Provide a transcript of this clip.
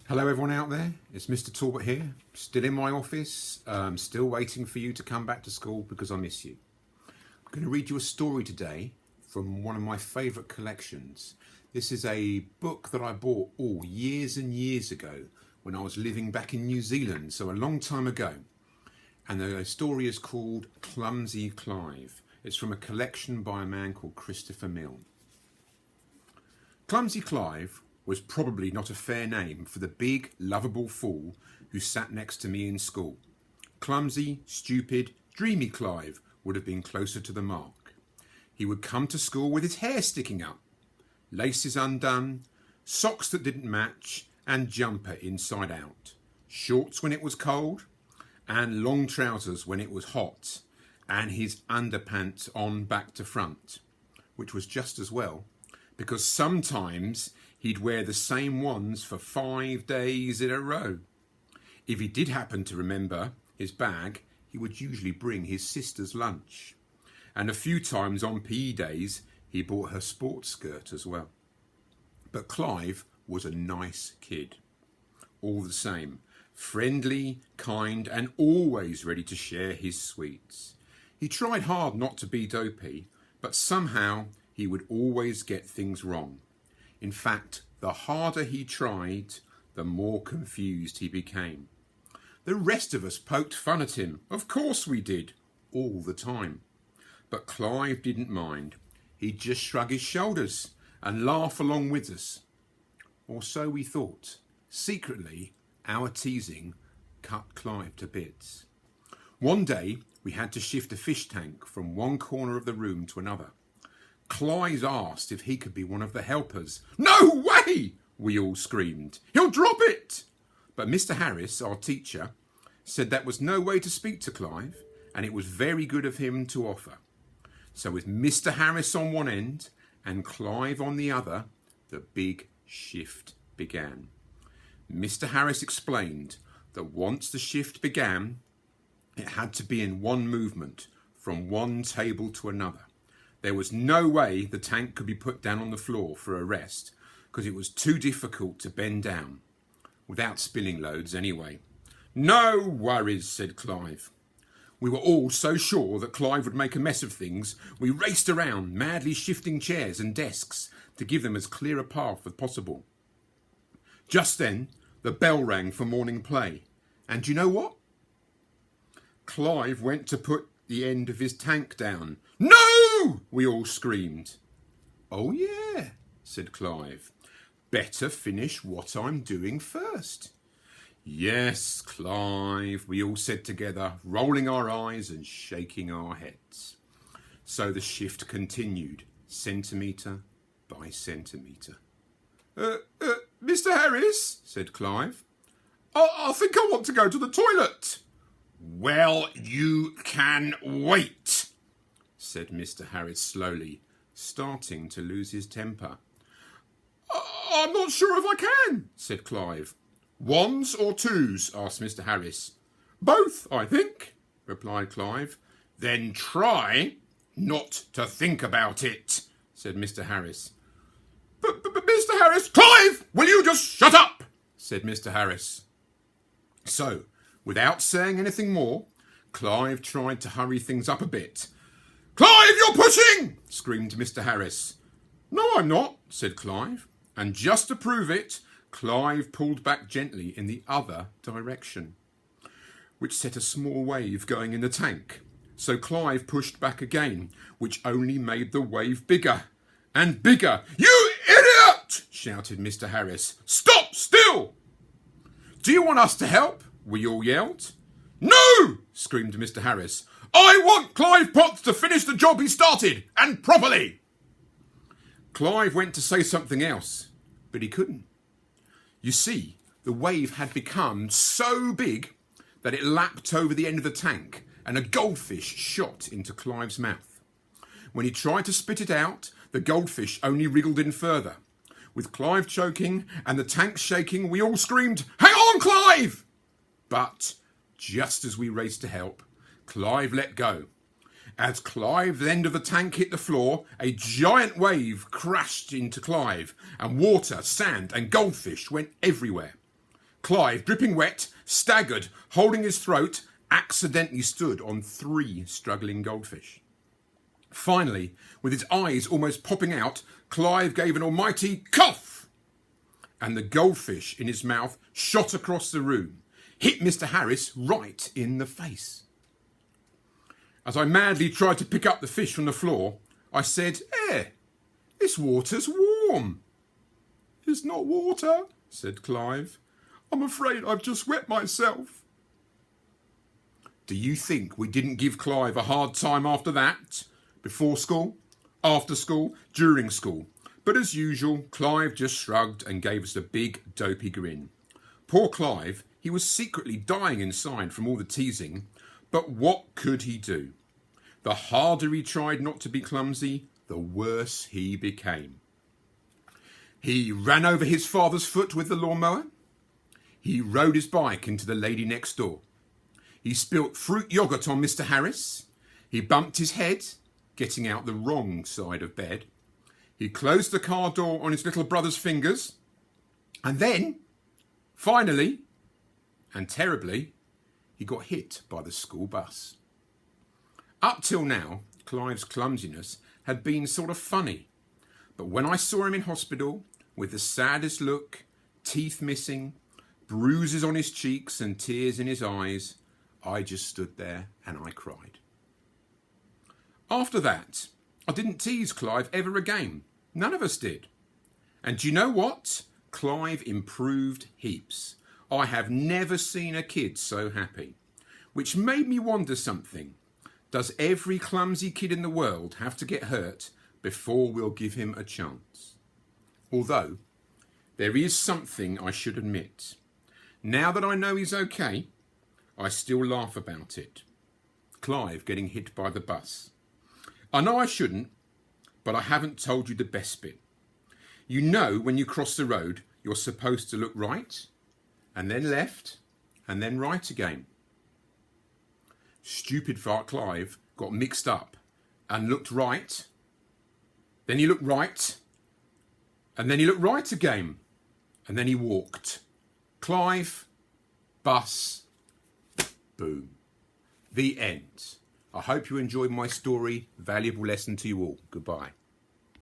Hello everyone out there, it's Mr. Talbot here, still in my office, still waiting for you to come back to school because I miss you. I'm going to read you a story today from one of my favourite collections. This is a book that I bought years and years ago when I was living back in New Zealand, so a long time ago. And the story is called Clumsy Clive. It's from a collection by a man called Christopher Mill. Clumsy Clive was probably not a fair name for the big, lovable fool who sat next to me in school. Clumsy, stupid, dreamy Clive would have been closer to the mark. He would come to school with his hair sticking up, laces undone, socks that didn't match, and jumper inside out, shorts when it was cold, and long trousers when it was hot, and his underpants on back to front, which was just as well, because sometimes he'd wear the same ones for 5 days in a row. If he did happen to remember his bag, he would usually bring his sister's lunch. And a few times on PE days, he bought her sports skirt as well. But Clive was a nice kid. All the same, friendly, kind, and always ready to share his sweets. He tried hard not to be dopey, but somehow he would always get things wrong. In fact, the harder he tried, the more confused he became. The rest of us poked fun at him. Of course we did, all the time. But Clive didn't mind. He'd just shrug his shoulders and laugh along with us. Or so we thought. Secretly, our teasing cut Clive to bits. One day, we had to shift a fish tank from one corner of the room to another. Clive asked if he could be one of the helpers. "No way!" we all screamed. "He'll drop it!" But Mr. Harris, our teacher, said that was no way to speak to Clive, and it was very good of him to offer. So with Mr. Harris on one end and Clive on the other, the big shift began. Mr. Harris explained that once the shift began, it had to be in one movement, from one table to another. There was no way the tank could be put down on the floor for a rest, because it was too difficult to bend down, without spilling loads anyway. "No worries," said Clive. We were all so sure that Clive would make a mess of things, we raced around, madly shifting chairs and desks to give them as clear a path as possible. Just then, the bell rang for morning play, and do you know what? Clive went to put the end of his tank down. "No!" we all screamed. "Oh yeah," said Clive. "Better finish what I'm doing first." "Yes, Clive," we all said together, rolling our eyes and shaking our heads. So the shift continued, centimetre by centimetre. Mr. Harris," said Clive, I think I want to go to the toilet." "Well, you can wait," said Mr. Harris slowly, starting to lose his temper. "I'm not sure if I can," said Clive. "Ones or twos?" asked Mr. Harris. "Both, I think," replied Clive. "Then try not to think about it," said Mr. Harris. But Mr. Harris..." "Clive, will you just shut up?" said Mr. Harris. So, without saying anything more, Clive tried to hurry things up a bit. "Clive, you're pushing!" screamed Mr. Harris. "No, I'm not," said Clive. And just to prove it, Clive pulled back gently in the other direction, which set a small wave going in the tank. So Clive pushed back again, which only made the wave bigger and bigger. "You idiot!" shouted Mr. Harris. "Stop still!" "Do you want us to help?" we all yelled. "No!" screamed Mr. Harris. "I want Clive Potts to finish the job he started, and properly." Clive went to say something else, but he couldn't. You see, the wave had become so big that it lapped over the end of the tank, and a goldfish shot into Clive's mouth. When he tried to spit it out, the goldfish only wriggled in further. With Clive choking and the tank shaking, we all screamed, "Hang on, Clive!" But just as we raced to help, Clive let go. As Clive's end of the tank hit the floor, a giant wave crashed into Clive, and water, sand and goldfish went everywhere. Clive, dripping wet, staggered, holding his throat, accidentally stood on 3 struggling goldfish. Finally, with his eyes almost popping out, Clive gave an almighty cough, and the goldfish in his mouth shot across the room, hit Mr. Harris right in the face. As I madly tried to pick up the fish from the floor, I said, this water's warm." "It's not water," said Clive. "I'm afraid I've just wet myself." Do you think we didn't give Clive a hard time after that? Before school, after school, during school. But as usual, Clive just shrugged and gave us a big dopey grin. Poor Clive, he was secretly dying inside from all the teasing, but what could he do? The harder he tried not to be clumsy, the worse he became. He ran over his father's foot with the lawnmower. He rode his bike into the lady next door. He spilt fruit yoghurt on Mr. Harris. He bumped his head, getting out the wrong side of bed. He closed the car door on his little brother's fingers. And then, finally, and terribly, he got hit by the school bus. Up till now, Clive's clumsiness had been sort of funny. But when I saw him in hospital, with the saddest look, teeth missing, bruises on his cheeks and tears in his eyes, I just stood there and I cried. After that, I didn't tease Clive ever again. None of us did. And do you know what? Clive improved heaps. I have never seen a kid so happy. Which made me wonder something. Does every clumsy kid in the world have to get hurt before we'll give him a chance? Although, there is something I should admit. Now that I know he's okay, I still laugh about it. Clive getting hit by the bus. I know I shouldn't, but I haven't told you the best bit. You know when you cross the road, you're supposed to look right, and then left, and then right again. Stupid fart Clive got mixed up and looked right, then he looked right, and then he looked right again, and then he walked. Clive, bus, boom. The end. I hope you enjoyed my story. Valuable lesson to you all. Goodbye.